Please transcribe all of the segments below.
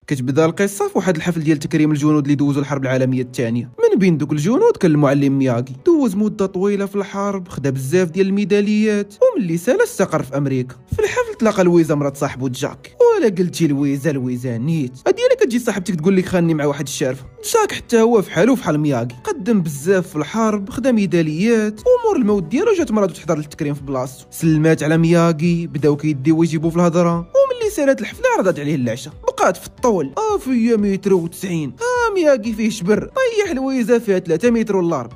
كتبدا القصه في واحد الحفل ديال تكريم الجنود اللي دوزوا الحرب العالميه الثانيه. من بين دوك الجنود كان المعلم مياغي، دوز مده طويله في الحرب، خدا بزاف ديال الميداليات، وملي سال استقر في امريكا. في الحفل تلاقى لويزا مرات صاحبو جاك، ولا قلتي لويزا نيت هادي انا كتجي صاحبتك تقول لك خاني مع واحد الشارفه. جاك حتى هو فحالو فحال مياغي، قدم بزاف في الحرب، خدا ميداليات، ومور الموت ديالو جات مراتو تحضر للتكريم في بلاصتو، سلمات على مياغي، بداو كيديو ويجيبو في الهضره. وملي سالات الحفله عرضت عليه العشاء، بقات في الطول فيا متر و90. مياغي فيه شبر، طيح لويزا فيها 3 متر والارب.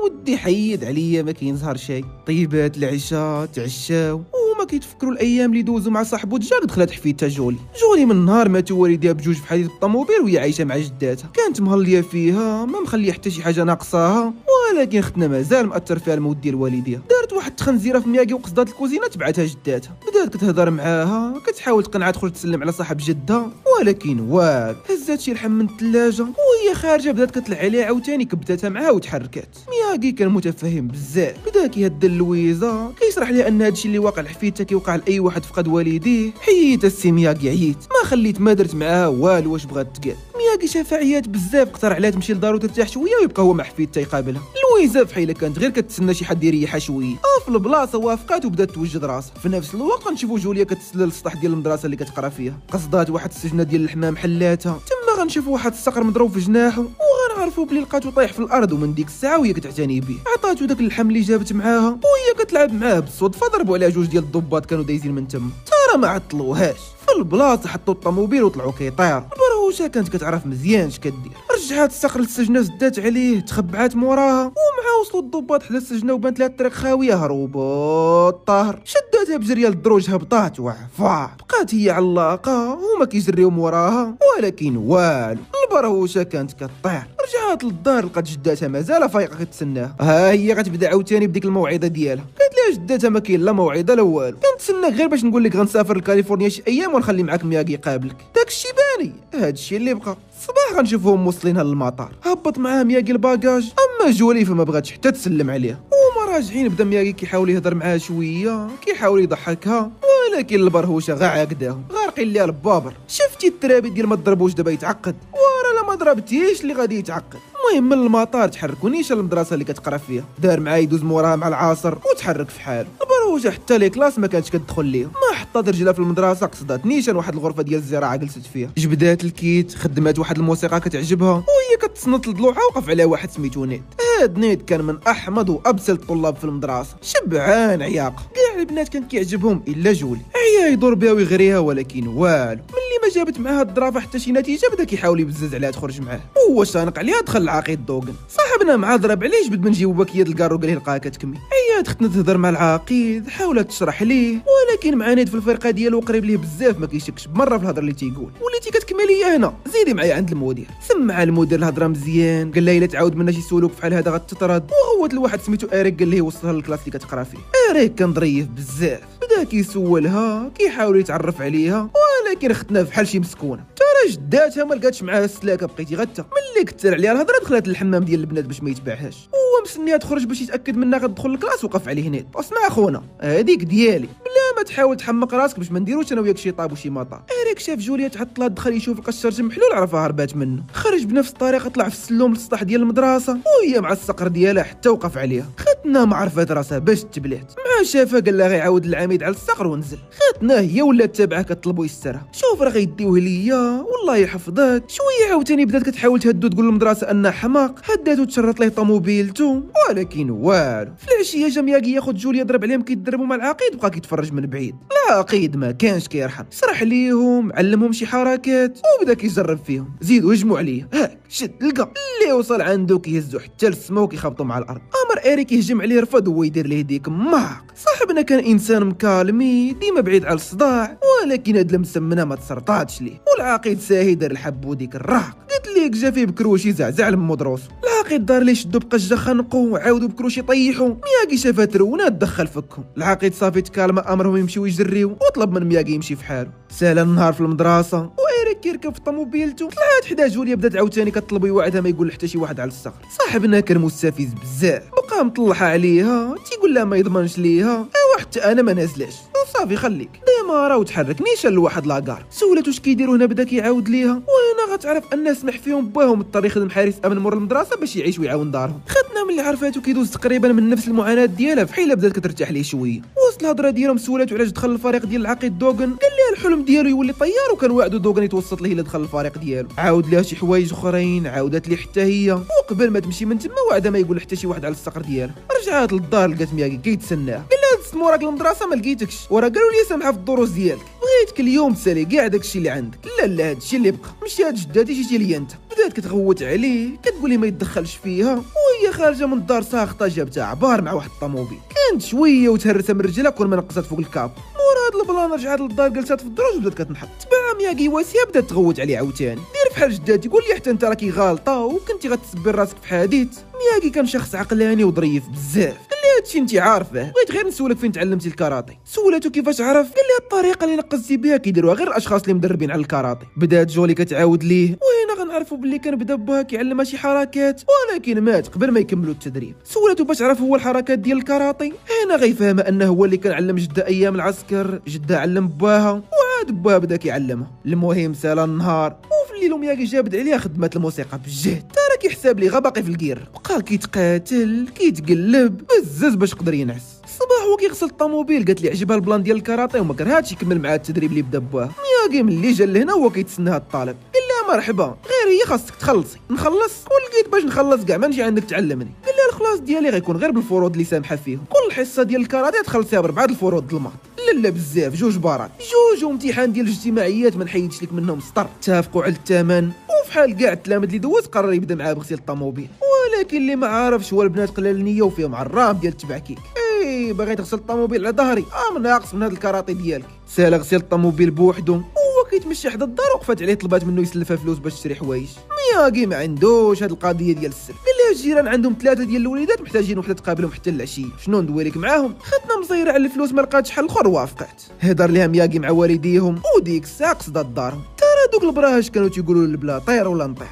ودي حيد عليا ما كينزهر شي. طيبات العشاء، تعشاو وما كيتفكروا الايام اللي دوزو مع صاحبو جاك. دخلت حفيدتها جولي من نهار ماتوا والديها بجوج في حديث الطوموبيل وهي عايشه مع جداتها. كانت مهليه فيها، ما مخليه حتى شي حاجه ناقصاها، ولكن ختنا مازال مأثر فيها الموت ديال والديها. دارت واحد التخنزيره في مياغي وقصدات الكوزينه تبعتها جداتها. بدات كتهضر معاها، كتحاول تقنعها تخرج تسلم على صاحب جدها، ولكن والو. هزات شي لحم من الثلاجه وهي خارجه، بدات كتلح عليها عاوتاني، كبتاتها معاها وتحركات. مياغي كان متفهم بزاف، بدا كيهدل لويزا، كيشرح لها ان هادشي اللي واقع لحفيدتها كيوقع لاي واحد فقد والديه. حيت السي مياغي عييت، ما خليت ما درت معاها والو واش بغات تقال. مياغي شافها عيات بزاف، اقترح عليها تمشي لدارو ترتاح شويه ويبقى هو مع حفيدتها يقابلها. لويزا بحال كانت غير كتسنى شي حد يريحها شويه. في البلاصه وافقات وبدات توجد راسها. في نفس الوقت نشوفوا جوليا كتسلل للسطح ديال المدرسه اللي كتقرا فيها، قصدات واحد السجنه ديال الحمام حلاتها. تما غنشوفوا واحد الصقر مضروب في جناحه، وغنعرفوا بلي لقاتو طايح في الارض، ومن ديك الساعه وهي كتعتني به. عطاتو داك اللحم اللي جابت معاها وهي كتلعب معاه. بالصدفه ضربوا عليها جوج ديال الضباط كانوا دايزين من تما، ترى ما عطلوهاش. في البلاصه حطوا الطوموبيل وطلعوا كيطيروا. البرهوشه كانت كتعرف مزيان اش كدير، رجعات الصقر للسجنه، زدات عليه، تخبعات موراها، ومع وصلوا الضباط حدا السجنه وبانت لها الطريق خاويه، هربوا الطاهر، شداتها بجريه للدروج، هبطات وعفا. بقات هي علاقه هما كيجريو موراها، ولكن والو. البرهوشه كانت كطير، رجعات للدار لقات جداتها مازال فايقه كتسناها. ها هي غتبدا عاوتاني بديك الموعظه ديالها. قالت لها جداتها ما كاين لا موعظه لا والو، كنتسناك غير باش نقول لك غنسافر لكاليفورنيا شي ايام ونخلي معاك مياغي يقابلك. داكشي باني، هادشي اللي بقى. الصباح غنشوفوهم موصلينها للمطار، هبط معاها مياغي الباكاج. اما جولي فما بغاتش حتى تسلم عليها. وما راجعين بدا مياغي كيحاول يهضر معاها شويه، كيحاول يضحكها، ولكن البرهوشه غا عاقداهم، غارقين ليها البابر. شفتي الترابي ديال ما ضربوش دابا يتعقد، ورا لا ما ضربتيش اللي غادي يتعقد. المهم من المطار تحركوا نيشان المدرسه اللي كتقرا فيها، دار معاه يدوز موراها مع العاصر وتحرك في حاله. البروجه حتى لي كلاس ما كانتش كتدخل ليهم، ما حطات رجلها في المدرسه، قصدات نيشان واحد الغرفه ديال الزراعه جلست فيها، جبدات الكيت، خدمات واحد الموسيقى كتعجبها، وهي كتصنت للضلوعه. وقف عليها واحد سميتو نيت. هاد نيت كان من احمد وابسل الطلاب في المدرسه، شبعان عياقه، كاع البنات كان كيعجبهم الا جولي. عيا يدور بها ويغريها، ولكن والو. ملي ما جابت معاها الظرافه حتى شي نتيجه، بدا كيحاول يبزز عليها تخرج معاه، وهو شانق عليها. دخل العقيد دوغن، صاحبنا مع ضرب عليه، جبد من جيبو باكيات الكارو، قال ليه لقاها كتكمي. عيات ختنا تهضر مع العقيد، حاولت تشرح ليه، ولكن مع نيت في الفرقه ديالو قريب ليه بزاف، ما كيشكش بمره في الهضره اللي تيقول. وليتي كتكمي ليا هنا، زيدي معايا عند المدير. سمع المدير الهضره مزيان، قال لها الا تعاود منا شي سلوك بحال هذا غتطرد. وغوت لواحد سميتو اريك، قال ليه وصلها للكلاس اللي كتقرا فيه. اريك كان ظريف بزاف، بدا كيسولها، كيحاول يتعرف عليها، ولكن ختنا بحال شي مسكونه. ترى جداتها ما لقاتش معاها السلاكه، بقيتي غتا. ملي كثر عليها الهضره دخلت للحمام ديال البنات باش ما يتبعهاش، هو مستنيها تخرج باش يتاكد منها غتدخل الكلاس. وقف عليه هنا، اسمع اخونا، هذيك ديالي، بلا ما تحاول تحمق راسك باش ما نديروش انا وياك شي طاب وشي مطا. اريك شاف جوليا تعطلات، دخل يشوف لقى الشرج محلول، عرفها هربات منه. خرج بنفس الطريقه، طلع في السلوم للسطح ديال المدرسه، وهي مع الصقر ديالها حتى وقف عليها. ختنا ما عرفات راسها باش تبلات، مع شافها قال لها غيعاود العميد على الصقر ونزل. ختنا هي ولات تابعه كطلبو يسترها. شوف راه غيديوه ليا، والله يحفظك. شويه عاوتاني بدات كتحاول تهدو، تقول للمدرسه انه حماق، هداتو تشرط ليه طوموبيلتو، ولكن والو. في العشيه جا مياغي ياخذ جوليا، ضرب عليهم كيتضربوا مع العقيد، بقى كيتفرج من بعيد. العقيد ما كانش كيرحم، شرح ليهم، علمهم شي حركات، وبدا كيجرب فيهم. زيدوا هجموا عليه، هاك شد لقى اللي وصل عنده، كيهزوا حتى للسما وكيخبطوا مع الارض. امر اريك يهجم عليه، رفض، هو يدير ليه ديك ماق. صاحبنا كان انسان مكالمي، ديما بعيد على الصداع، ولكن هاد المسمنه ما تسرطاتش ليه. والعقيد ساهي دار الحب وديك الراق، قلت ليك جا فيه بكروشي زعزع لمدروسو. العقيد دار ليه شدو بقجه، خنقو وعاودوا بكروشي طيحوا. مياغي شافها ترونه، دخل فكهم. العقيد صافي تكالما، امرهم يمشيو يجريو، وطلب من مياغي يمشي في حاله. سالا النهار في المدرسه، وإيريك كيركب في طوموبيلتو، طلعت حدا جوليا، بدات عاوتاني كطلب يوعدها ما يقول حتى شي واحد على الصقر. صاحبنا كان مستفز بزاف، بقى مطلعها عليها، تيقول لها ما يضمنش ليها، ايوا حتى انا ما نازلاش. وصافي خليك ديما راه وتحرك نيشان لواحد لاكار. سولات واش كيديروا هنا، بدا كيعاود ليها وهنا غتعرف ان سمح فيهم باهم اضطر يخدم حارس امن مور المدرسه باش يعيش ويعاون دارهم. خدنا ملي عرفاتو كيدوز تقريبا من نفس المعاناه ديالها فحيله بدات كترتاح ليه شويه. وسط الهضره ديالهم سولاتو علاش دخل الفريق ديال العقيد دوغن، قال لها الحلم ديالو يولي طيار وكان واعدو دوغن يتوسط ليه الا دخل الفريق ديالو. عاود ليها شي حوايج اخرين عاودت ليه حتى هي، وقبل ما تمشي من تما وعده ما يقول حتى شي واحد على الصقر ديالها. رجعت للدار لقات مياغي كيتسناها، قال لها دزت موراك المدرسه ما لقيتكش، وراه قالوا لي سامحه في الدروس ديالك، بغيتك اليوم تسالي كاع داكشي اللي عندك. لا هادشي اللي بقى، مشيت جداتي جيتي ليا انت. بدات كتغوت عليه كتقول لي ما يتدخلش فيها، وهي خارجه من الدار ساخطه جابتها عبار مع واحد الطوموبيل. كانت شويه وتهرسه من رجلها كل ما نقصت فوق الكاب. مور هاد البلان رجعت للدار جلسات في الدروج وبدات كتنحط. تبع مياغي واسيه بدات تغوت عليه عاوتاني، دير بحال جداتي قول لي حتى انت راكي غالطه وكنتي غتسبي راسك في حديث. مياغي كان شخص عقلاني وظريف بزاف، هادشي انت عارفه، بغيت غير نسولك فين تعلمتي الكاراتي. سولاتو كيفاش عرف، قال لها الطريقه اللي نقزتي بها كيديروها غير الاشخاص اللي مدربين على الكاراتي. بدات جولي كتعاود ليه، وهنا غنعرفوا باللي كان بدا باها كيعلمها شي حركات ولكن مات قبل ما يكملوا التدريب. سولاتو باش عرف هو الحركات ديال الكاراتي، هنا غيفهم انه هو اللي كان علم جده ايام العسكر، جده علم باها وعاد باها بدا كيعلمها. المهم سالا النهار وفي الليل مياغي جابد عليها خدمات الموسيقى بالجهد، ترى كيحسب لي غا باقي في الكير، بقى كيتقاتل كيتقلب بزز باش يقدر ينعس. الصباح هو كيغسل الطوموبيل قالت لي عجبها البلان ديال الكاراتي وما كرهاتش يكمل معاه التدريب اللي بدا باه. مياغي ملي جا لهنا هو كيتسنى هاد الطالب، قال لها مرحبا غير هي خاصك تخلصي. نخلص؟ ولقيت باش نخلص كاع ما نجي عندك تعلمني. قال لها الخلاص ديالي غيكون غير بالفروض اللي سامحه فيهم، كل حصه ديال الكاراتي تخلصيها ب4 الفروض د الماط. لا بزاف، 2 برات، 2 وامتحان ديال الاجتماعيات ما نحيدش لك منهم سطر. اتفقوا على الثمن وفحال كاع التلاميذ اللي دوز قرر يبدا معاه بغسيل الطوموبيل، ولكن اللي ما عارفش هو البنات قلال النيه وفيهم عرام ديال التبعكيك. باغي تغسل الطوموبيل على ظهري، ناقص من هاد الكاراتي ديالك. سالا غسل الطوموبيل بوحدو وهو كيتمشى حدا الدار وقفات عليه طلبات منه يسلفها فلوس باش تشري حوايج. مياغي ما عندوش هاد القضيه ديال السلف، قال لها الجيران عندهم 3 ديال الوليدات محتاجين وحده تقابلهم حتى العشيه، شنو ندوي لك معاهم؟ خدنا مزيره على الفلوس ما لقاتش حل اخر وافقات. هضر ليها مياغي مع والديهم وديك الساعه قصدات دارهم. ترى دوك البراهش كانوا تيقولوا للبلا طير ولا نطير،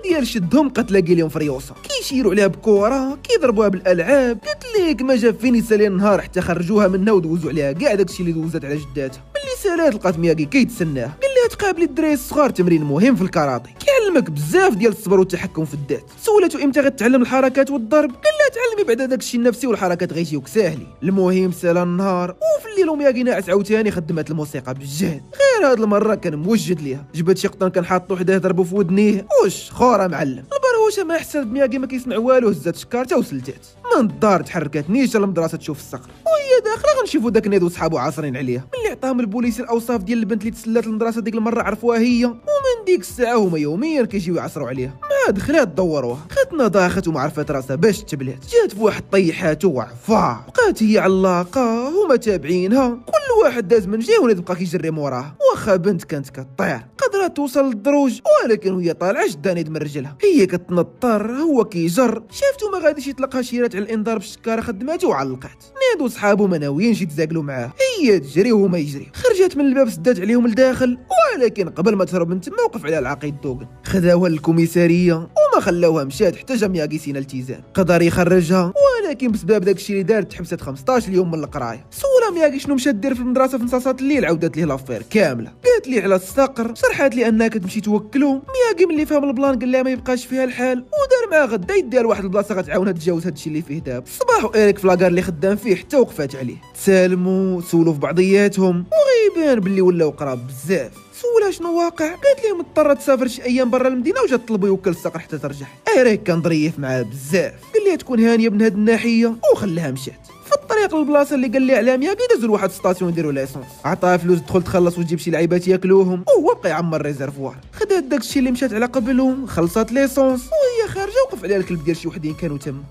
ديال شدهم قتلاقي لهم فريوصه، كيشيروا عليها بكره كيضربوها بالالعاب. قلت ليك ما جا فيني سالي النهار حتى خرجوها منها ودوزوا عليها كاع داكشي اللي دوزات على جداتها. ملي سالات لقات مياغي كيتسناها، قال لها تقابلي الدراري الصغار، تمرين مهم في الكاراتي كيعلمك بزاف ديال الصبر والتحكم في الذات. سولاتو امتى غتعلم الحركات والضرب، قال لها تعلمي بعدا داكشي النفسي والحركات غيجيوك ساهلين. المهم سالا النهار وفي الليل مياغي ناعس عاوتاني خدمات الموسيقى بالجهد، غير هاد المره كان موجد ليها، جبت شي قطن كان حاطو حداه ضربو في ودنيه وش خورا معلم. البرهوشه ما حسب مياغي ما كيسمع والو، هزات شكارته وسلتات من الدار، تحركات نيشان المدرسه تشوف الصقر، وهي داخله غنشوفوا داك نيد وصحابو عاصرين عليها. ملي عطاهم البوليس الاوصاف ديال البنت اللي تسلات المدرسه ديك المره عرفوها هي، ومن ديك الساعه هما يوميا كيجيو يعصروا عليها. ما دخلات دوروها، خدنا ضاخت وما عرفت راسها باش تبلات، جات في واحد طيحات وعفا، بقات هي علاقه هما تابعينها، كل واحد داز من جهه ولاد بقى كيجري موراها. واخا بنت كانت كطير قدرت توصل للدروج، ولكن وهي طالعه شدا نيد من رجلها، هي كتنطر هو كيجر، شافتو ما غاديش يطلقها شيرات على الانذار بالشكاره، خدماتو وعلقات. نيد وصحابو ما ناويينش يتزاقلوا معاه، هي تجري وهما يجري. خرجت من الباب سدات عليهم لداخل، ولكن قبل ما تهرب من تما وقف عليها العقيد دوغن، خداوها للكوميساريه وما خلاوها مشات حتى جا مياغي سينا التزام. قدر يخرجها ولكن بسبب داكشي اللي دارت تحبست 15 يوم من القرايه. سولها مياغي شنو مشات دير في المدرسه في نصاصات الليل، عاودت ليه لافير كامله، قالت لي على الصقر، شرحات لي انها كتمشي توكلو. مياغي ملي فهم البلان قال لها ما يبقاش فيها الحال، ودار معاه غدا يدير واحد البلاصه غتعاونها تتجاوز هادشي اللي فيه دابا. الصباح وإيريك في لاكار اللي خدام فيه حتى وقفات عليه، تسالموا سولوا في بعضياتهم وغيبان باللي ولاو قراب بزاف. سولها شنو واقع، قالت ليه مضطره تسافر شي ايام برا المدينه وجات تطلب يوكل الصقر حتى ترجع. إيريك كان ظريف معاه بزاف، قال لها تكون هانيه من هاد الناحيه وخلاها مشات. في الطريق للبلاصه اللي قال لي عليها مياغي دازوا لواحد السطاسيون يديروا ليسونس، عطاها فلوس تدخل تخلص وتجيب شي لعيبات ياكلوهم، وهو بقى يعمر ريزرفوار. خدات داكشي اللي مشات على قبلهم، خلصت ليسونس، وهي خارجه وقف عليها الكلب ديال شي وحدين كانوا تما.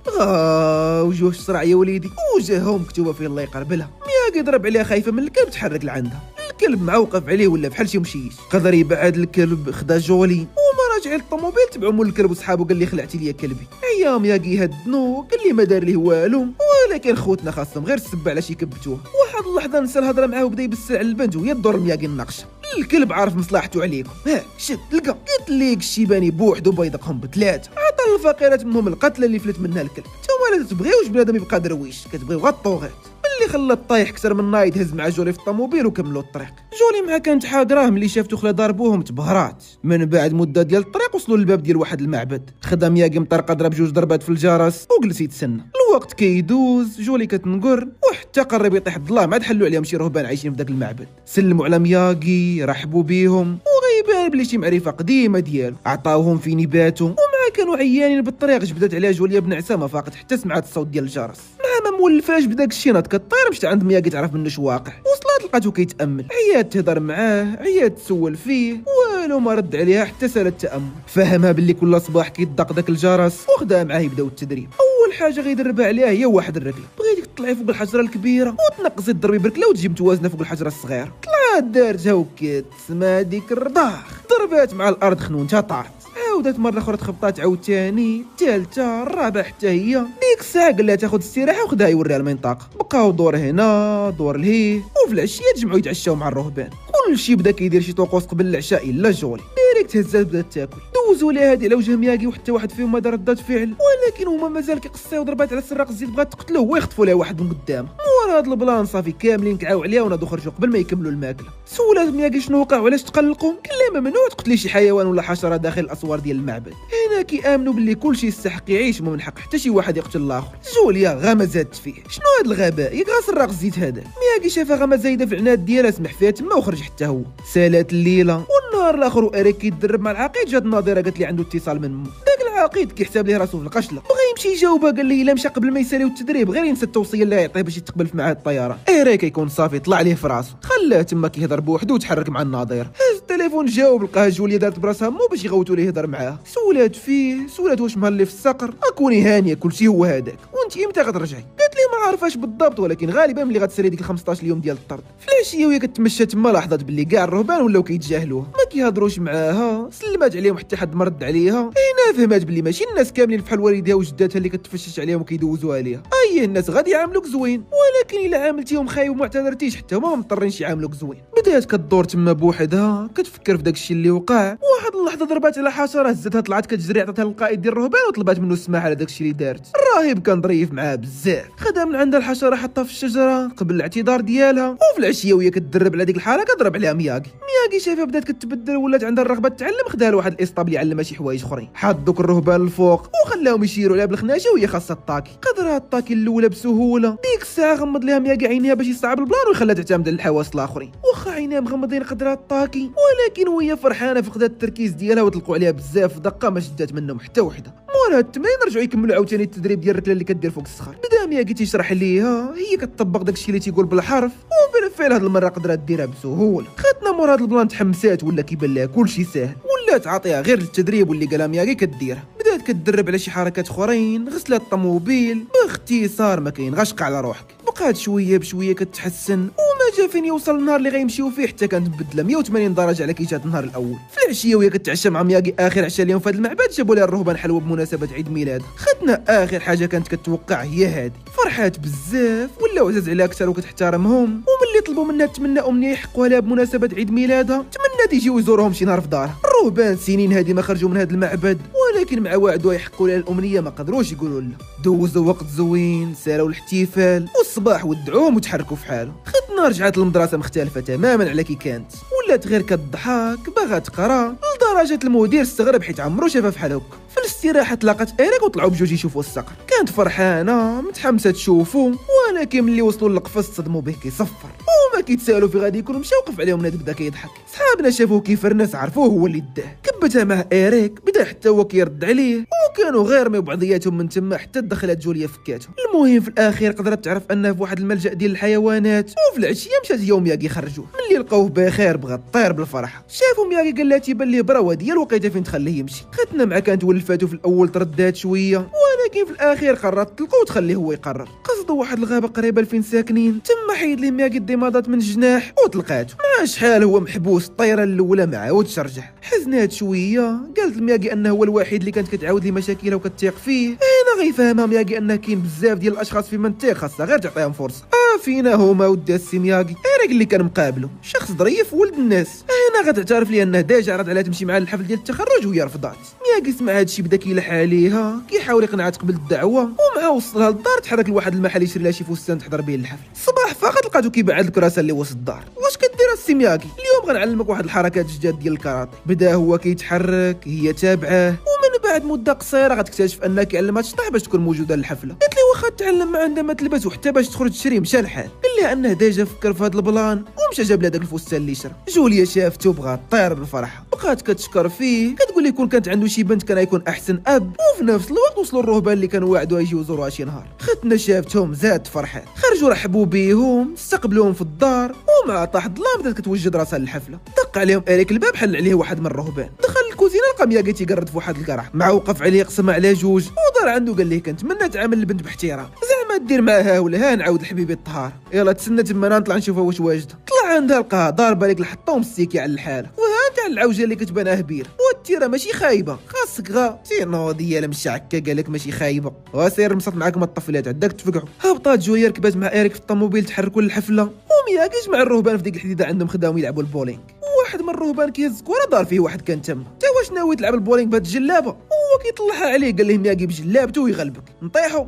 وجوه الصرع يا وليدي، وجههم مكتوبه فيه الله يقربلها. مياغي ضرب عليها خايفه من الكلب تحرك لعندها، الكلب معوقف عليه ولا بحال شي مشيش، قدر يبعد الكلب، خدا جولي وما راجع للطوموبيل تبعو مول الكلب وصحابو، قال لي خلعتي لي كلبي. ايام ياغي هدنو قال لي ما دار ليه والو، ولكن خوتنا خاصهم غير السب على شي كبتوه. واحد اللحظه نسى الهضره معاه وبدا يبسل على البنت وهي تدور مياغي النقشه. الكلب عارف مصلحته عليكم، شد لقى، قلت ليك الشيباني بوحدو بيدقهم بثلاثه، عطى الفقيرات منهم القتله اللي فلت منها الكلب. نتوما لا تبغيوش بنادم يبقى درويش، كتبغيو غا الطوغيت. اللي خلى الطايح اكثر من نايد هز مع جولي في الطوموبيل وكملوا الطريق. جولي مع كانت حاضراه ملي شافتو خلا ضربوهم تبهرات. من بعد مده ديال الطريق وصلوا للباب ديال واحد المعبد. خدا مياغي مطرقه ضرب جوج ضربات في الجرس وجلس يتسنى. الوقت كيدوز، جولي كتنقر وحتى قرب يطيح الظلام عاد حلوا عليهم شي رهبان عايشين في داك المعبد. سلموا على مياغي، رحبوا بيهم وغيبان بلي شي معرفه قديمه ديالو، عطاوهم فين يباتوا ومع كانوا عيانين بالطريق جبدت عليها جوليا بنعسه ما فاقت حتى سمعت الصوت ديال الجرس. مع ما مولفاش بداك الشيء ناض كطير مشات عند مياغي تعرف منه شو واقع. وصلت لقاتو كيتامل، عيات تهضر معاه، عيات تسول فيه، والو ما رد عليها حتى سالت التامل. فهمها باللي كل صباح كيدق داك الجرس وخدها معاه يبداو التدريب. اول حاجه غيدربها عليها هي واحد الركله، بغيتك تطلعي فوق الحجره الكبيره وتنقصي تضربي بركله وتجي متوازنه فوق الحجره الصغيره. طلعت دارتها وكات سما ديك الرضاخ، ضربات مع الارض خنونتها طارت. عاودت مره اخرى تخبطات عاوتاني، الثالثه، الرابعه حتى هي. ديك الساعه قال لها تاخذ استراحه وخدها يوريها المنطقه. بقاو دور هنا دور لهيه، وفي العشيه تجمعوا يتعشاو مع الرهبان. كلشي بدا كيدير شي طقوس قبل العشاء الا جولي ديريكت هزات بدات تاكل. دوزوا ليها هادي على وجه مياغي وحتى واحد فيهم ما دار ردات فعل، ولكن هما مازال كيقصيو ضربات على سراق الزيت بغات تقتلوه ويخطفوا ليه واحد من قدام. مورا هاد البلان صافي كاملين كعاو عليها وناضوا خرجوا قبل ما يكملوا الماكله. سولات مياغي شنو وقع وعلاش تقلقوا، قال لها ممنوع تقتلي شي حيوان ولا حشره داخل الاسوار ديال المعبد. هنا كيامنوا باللي كلشي يستحق يعيش ومن حق حتى شي واحد يقتل الاخر. جوليا غمزات فيه، شنو هاد الغباء ياك سراق الزيت هذا. مياغي شافها غمز زايده في العناد ديالها سمح فيها تما وخرج حتى هو. سالات الليله والنهار الاخر واريك كيتدرب مع العقيد. جات الناظره قالت لي عنده اتصال من مو. داك العقيد كيحسب ليه راسو في القشله، بغى يمشي يجاوبها قال لي الا مشى قبل ما يساليو التدريب غير ينسى التوصيه اللي يعطيه باش يتقبل في معهد الطيران. اريك يكون صافي طلع ليه في راسو، خلاه تما كيهضر بوحدو وتحرك مع الناظر. هز التليفون جاوب لقاها جوليا دارت براسها مو باش يغوتوا ليه يهضر معاها. سولات فيه، سولات واش مهلي في السقر، اكوني هانيه كلشي هو هذاك وانت امتى غترجعي. قالت لي ما عارفاش بالضبط ولكن غالبا ملي غتسالي ديك 15 يوم ديال الطرد. في العشيه وهي كتمشى تما لاحظت باللي كاع الرهبان ولاو كيتجاهلوها، ما كيهضروش معاها. سلمات عليهم حتى حد مرد عليها. هنا فهمات باللي ماشي الناس كاملين بحال والديها وجداتها اللي كتفشش عليهم وكيدوزوا عليها. اي الناس غادي يعاملوك زوين، ولكن الا عاملتيهم خايب وما اعتذرتيش حتى هما مضطرين يعاملوك زوين. بدات كدور تما بوحدها كتفكر في داكشي اللي وقع. واحد اللحظه ضربات على حشره هزتها طلعت كتجري عطاتها للقائد ديال الرهبان وطلبات منه السماح على داكشي اللي دارت. الراهب كان ظريف معاه بزاف، خدها من عند الحشره حطها في الشجره قبل الاعتذار ديالها. وفي العشيه وهي كتدرب على ديك الحركه ضرب عليها مياغي شافها بدات كتبدل ولات عندها الرغبه تتعلم. خداها لواحد الاسطبل يعلمها شي حوايج اخرين. حط دوك الرهبان الفوق وخلاهم يشيروا عليها بالخناشه وهي خاصها الطاكي. قدرها الطاكي الاولى بسهوله. ديك الساعه غمض ليها مياغي عينيها باش يصعب البلان ويخليها تعتمد على الحواس الاخرين. واخا عينيها مغمضين قدرها الطاكي ولكن وهي فرحانه فقدات التركيز ديالها وطلقوا عليها بزاف دقه ما شدات منهم حتى وحده. مورا التمرين رجعوا يكملوا عاوتاني التدريب ديال الركله اللي كدير فوق الصخر. بدا مياغي تيشرح ليها، هي كتطبق داكشي اللي تيقول بالحرف وبالفعل هاد المره قدرات ديرها بسهوله. خدنا مورا هاد البلان تحمسات ولا كيبان لها كلشي ساهل، ولات عاطيها غير التدريب واللي قالها مياغي كديرها. بدات كتدرب على شي حركات اخرين، غسلات الطوموبيل باختصار ما كاين غشق على روحك. بقات شويه بشويه كتحسن وما جا فين يوصل النهار اللي غيمشيو فيه حتى كانت مبدله 180 درجه على كي جات النهار الاول. في العشيه وهي كتعشى مع مياغي اخر عشاء اليوم في هذا المعبد جابوا لها الرهبان حلوه بمناسبه عيد ميلاد. خدنا اخر حاجه كانت كتوقع هي هذه. فرحات بزاف ولاو عزاز عليها اكثر وكتحترمهم، وملي طلبوا منها تمنى امنيه يحقوا لها بمناسبه عيد ميلادها تمنات يجيو يزورهم شي نهار في دارها. الرهبان سنين هذه ما خرجوا من هذا المعبد ولكن مع وعدوا يحقوا لها الامنيه ما قدروش يقولوا لها. دوزوا وقت زوين، سالاو الاحتفال والصباح ودعوهم وتحركوا في حالهم. خدنا رجعت للمدرسه مختلفه تماما على كي كانت، ولات غير كتضحك باغا تقرا لدرجه المدير استغرب حيت عمرو شافها بحال هكا. في الاستراحه تلاقات ايريك وطلعوا بجوج يشوفوا الصقر. كانت فرحانه متحمسه تشوفو ولكن ملي وصلوا للقفص صدموا به كيصفر وما كيتسالوا في غادي يكونوا مشى وقف عليهم نادي بدا كيضحك. صحابنا شافوه كيفرنس عرفوه هو اللي داه. كبتها مع ايريك بدا حتى هو كيرد عليه وكانوا غير مي بعضياتهم من تما حتى دخلت جوليا فكاتهم. المهم في الاخير قدرت تعرف انها في واحد الملجا ديال الحيوانات وفي العشيه مشات يوم مياغي خرجوه. ملي لقاوه بخير بغا طير بالفرحه. شافوا مياغي قال لها تيبان ليه برا ديال الوقيته فين تخليه يمشي. خدنا مع كانت ولفاتو في الاول تردات شويه ولكن في الاخير قررت تلقوا وتخليه هو يقرر. قصدوا واحد الغابه قريبه لفين ساكنين تما حيد ليه مياغي الديماضات من الجناح وتلقاتو. مع شحال هو محبوس الطيره الاولى ما عاودش رجع. حزنات شويه قالت لمياغي انه هو الوحيد اللي كانت كتعاود لي مشاكلها وكتثيق فيه. انا غيفهمها مياغي انه كاين بزاف ديال الاشخاص في منطقه خاصها غير تعطيهم فرصه. فينا هما ودي السي مياغي. إيريك اللي كان مقابله شخص ظريف ولد الناس. هنا غتعترف لي انه ديجا عرض عليها تمشي معاه للحفل ديال التخرج وهي رفضات. مياغي سمع هادشي بدا كيلح عليها، كيحاول يقنعها تقبل الدعوه، ومع وصلها للدار تحرك لواحد المحل يشري لها شي فستان تحضر به للحفل. الصباح فاقت لقاتو كيبعد الكراسه اللي وسط الدار. واش كدير السي مياغي؟ اليوم غنعلمك واحد الحركات جداد ديال الكاراتي. بدا هو كيتحرك، هي تابعه، ومن بعد مده قصيره غتكتشف انها كيعلمها تشطح باش تكون موجوده للحفله. قالت لي واخا تعلم ما عندها ما تلبس، وحتى باش تخرج تشري مشى الحال. قال لها انه ديجا فكر في هذا البلان ومشى جاب لها داك الفستان اللي شرا. جوليا شافته بغات طير بالفرحه، بقات كتشكر فيه، كتقول لي كون كانت عنده شي بنت كان يكون احسن اب. وفي نفس الوقت وصلوا الرهبان اللي كانوا واعدوا يجيو يزوروها شي نهار. ختنا شافتهم زاد فرحات، خرجوا رحبوا بيهم، استقبلوهم في الدار، ومع طاح الظلام بدات كتوجد راسها للحفله. دق عليهم إيريك الباب، حل عليه واحد من الرهبان. دخل الكوزينه لقى مياغي تيقرد في واحد القرع، مع وقف عليه قسم على جوج، ودار عنده قال ليه كنتمنى تعامل البنت باحترام، زعما دير معاها ولا ها نعاود الحبيبي الطهار. يلا تسنى تما نطلع نشوفها واش واجده. طلع عندها لقاها ضاربه ليك الحطه ومسيكي على الحاله، وها تاع العوجه اللي كتبان هبير، والتيره ماشي خايبه، خاصك غا سينو ديال مشعكه قالك ماشي خايبه، وسير مصط معاكم الطفلات عندك تفقعوا. هبطات جويه ركبات مع إيريك في الطوموبيل تحركوا للحفله، ومياغي جمع الرهبان في ديك الحديده عندهم خداهم يلعبوا البولينغ. واحد من الرهبان كيهز كره دار فيه واحد كان تما. تا واش ناوي تلعب البولينغ بهاد الجلابه؟ هو كيطلعها عليه قال له مياغي بجلابته ويغلبك. نطيحوا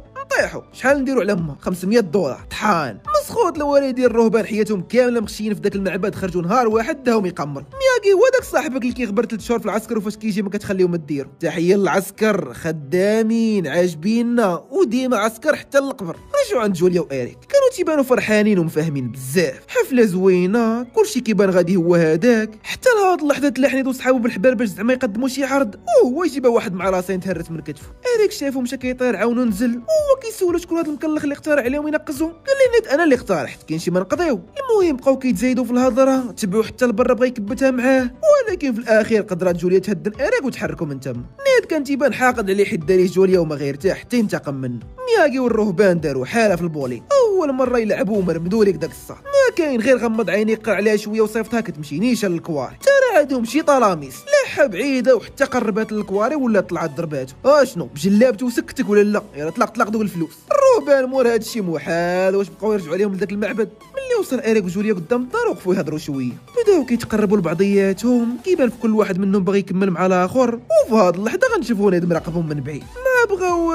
شحال نديروا على امها؟ $500 طحان. مسخوط الوالدين الرهبان حياتهم كامله مخشيين في ذاك المعبد، خرجوا نهار واحد داهم يقمروا. مياغي هو داك صاحبك اللي كيغبر 3 شهور في العسكر وفاش كيجي ما كتخليهم ديروا. تحيه للعسكر، خدامين عاجبيننا وديما عسكر حتى للقبر. رجعوا عند جوليا وإيريك، كانوا تيبانوا فرحانين ومفاهمين بزاف. حفله زوينه، كلشي كيبان غادي هو هذاك، حتى لهاد اللحظه تلاحنيدو صحابو بالحبال باش زعما يقدموا شي عرض، وهو يجيبها واحد مع راسين تهرت من كتفه. إيريك شافو مشى كيطير عاونو نزل، وهو كيسولو شكون هذا المكلخ اللي اقترح عليهم ينقزوا. قال لي نيت انا اللي اقترحت، كاين شي ما نقضيو. المهم بقاو كيتزايدوا في الهضره، تبعوا حتى لبرا بغا يكبتها معاه، ولكن في الاخير قدرات جوليا تهدن إيريك وتحركوا من تما. نيت كان تيبان حاقد عليه حيت داريه جوليا وما غير يرتاح حتى ينتقم منه. مياغي والرهبان داروا حاله في البولينغ، اول مره يلعبوا مرمدوا لك داك الصاد، ما كاين غير غمض عينيك قرع عليها شويه وصيفطها كتمشي نيشان للكواري. ترى عندهم شي طلاميس لاحه بعيده، وحتى قربات للكواري ولا طلعت ضرباته. اشنو بجلابته وسكتك ولا لا؟ يلا طلق دوك الفلوس. الرهبان مور هادشي محال، واش بقاو يرجعوا عليهم لذاك المعبد؟ ملي وصل إيريك وجوليا قدام الدار وقفوا يهضروا شويه، بداو كيتقربوا لبعضياتهم، كيبان في كل واحد منهم باغي يكمل مع الاخر. وفي هاد اللحظه غنشوفوا نادم مراقبهم من بعيد. ما بغاو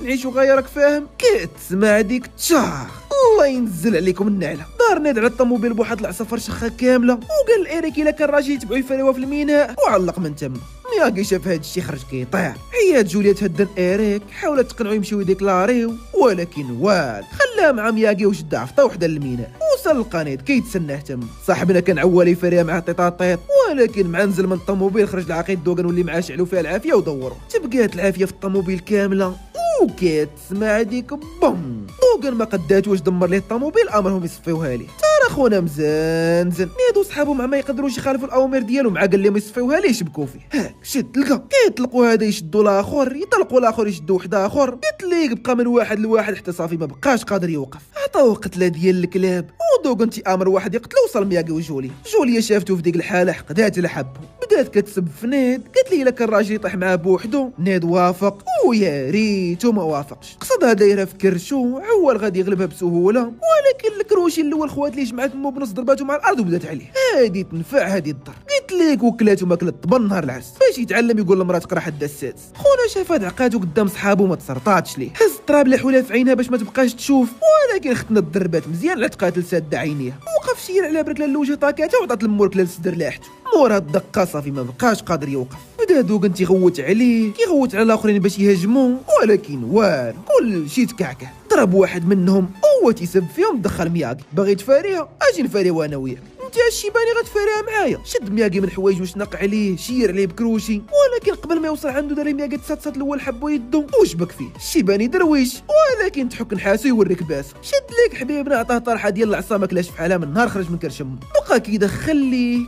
نعيشوا غير راك فاهم، كتسمع ديك تشاخ الله ينزل عليكم النعله. دار ناد على الطوموبيل بواحد العصا شخه كامله، وقال إيريك الا كان راجل يتبعوا يفريوها في الميناء، وعلق من تما. مياغي شاف هاد الشي خرج كيطير. عيات جوليا تهدن إيريك، حاولت تقنعو يمشيو يديكلاريو، ولكن وال خلاها مع مياغي وشدها عفطه وحده للميناء. وصل القنيد كيتسناه تما. صاحبنا كان عوال يفريها مع طيطاطيط، ولكن مع نزل من الطوموبيل خرج العقيد دوغان واللي معاه شعلوا فيها العافيه ودوروا. تبقات العافيه في الطوموبيل كامله، وكتسمع ديك بوم. دوغان ما قدات واش دمر ليه الطوموبيل، امرهم يصفيوها ليه. ترى خونا مزنزن نادو صحابو مع ما يقدروش يخالفوا الاوامر ديالو، مع قال لهم يصفيوها ليه يشبكوا فيه. هاك شد لقى كيطلقوا هذا يشدوا الاخر، يطلقوا الاخر يشدوا واحد اخر، يطلق بقى من واحد لواحد حتى صافي ما بقاش قادر يوقف. عطاوه قتله ديال الكلاب، ودوغان تيامر واحد يقتلو. وصل مياغي وجوليا شافته في ديك الحاله حقدات لحبه، بدات كتسب في نيد، قالت لي الا كان راجل يطيح معاه بوحدو. نيد وافق، ويا ريتو ما وافقش، قصدها دايره في كرشو، عوال غادي يغلبها بسهوله، ولكن الكروشي الاول خوات ليه جمعات مو بنص ضرباتو مع الارض وبدات عليه. هادي تنفع هادي الضر، قلت لك وكلاتو ماكله طبن نهار العرس باش يتعلم يقول لمرات قرا حدا السادس. خونا شاف هاد عقاتو قدام صحابو ما تسرطاتش ليه، هز التراب اللي حولها في عينها باش ما تبقاش تشوف، ولكن ختنا الضربات مزيان عتقات لساده عينيها. وقف شير على بركله لوجه طاكاته وعطات الموركله للصدر لاحته. مور هاد الدقه صافي ما بقاش قادر يوقف، بدا دوغان تيغوت عليه، كيغوت على الاخرين باش يهاجموه، ولكن وال كل شي تكعكع. ضرب واحد منهم، هو تيسب فيهم، دخل مياغي باغي تفاريها، اجي نفاريها انا وياك. انت الشيباني غتفاريها معايا. شد مياغي من حوايج وشنق عليه، شير عليه بكروشي، ولكن قبل ما يوصل عنده دار مياغي تسات الاول حبو يدو وشبك فيه. الشيباني درويش، ولكن تحك نحاسو يوريك باسو. شد ليك حبيبنا، عطاه طرحه ديال العصا ما كلاش بحالها من نهار خرج من كرش امه. بقى كيدخل ليه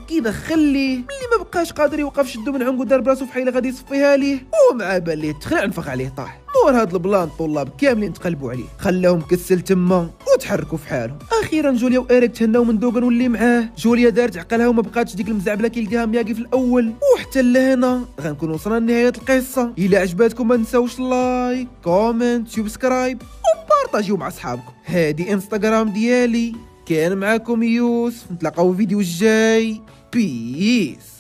ملي ما بقاش قادر يوقف، شدو من عنقو دار براسو في حيله غادي يصفيها ليه، ومع بان ليه تخلع نفخ عليه طاح. مور هاد البلان الطلاب كاملين تقلبوا عليه، خلاهم كسل تما وتحركوا في حالهم. اخيرا جوليا وإيريك تهناو من دوغان واللي معاه. جوليا دارت عقلها وما بقاتش ديك المزعبله كيلقاها مياغي في الاول. وحتى لهنا غنكونوا وصلنا لنهايه القصه. الا عجباتكم ما تنساوش لايك كومنت سبسكرايب وبارطاجيو مع صحابكم. هادي انستغرام ديالي، كان معاكم يوسف، نتلاقاو في الفيديو الجاي. بيس.